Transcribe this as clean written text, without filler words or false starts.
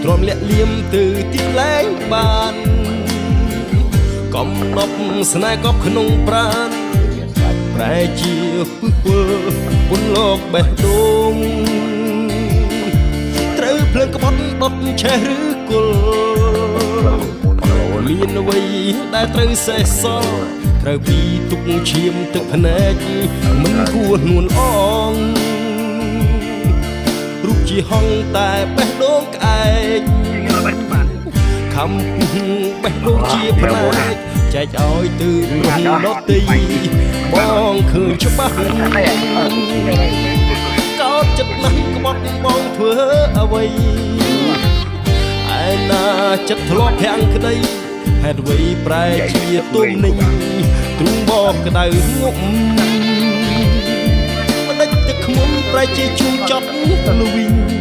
รอมเละเลี่ยมตื่นที่แรงบานកំណប់ស្នេហ៍កប់ក្នុងប្រាណប្រែជាពឹសពុលពុនលោកបេះដូងត្រូវភ្លើងក្បត់ដុតឆេះឬគុលមានអ្វីដែលត្រូវសេះសល់ត្រូវពីទុកឈាមទឹកភ្នែកមិនគួរនួនអងរូបជាហងតែបេះដូងក្អែកខំពុះបេះដូងជាផ្នែកចែកឲ្យទៅក្នុងដតីបងឃើញច្បាស់កោតចិត្តណាស់ក្បត់បងធ្វើអ្វីឯណាចិត្តធ្លាប់ភាំងក្តីហេតុអ្វីប្រែជាទុំនេះទ្រូងបកក្តៅងប់មិនដេចទឹកខ្មុំប្រែជាជួងចត់លវិញ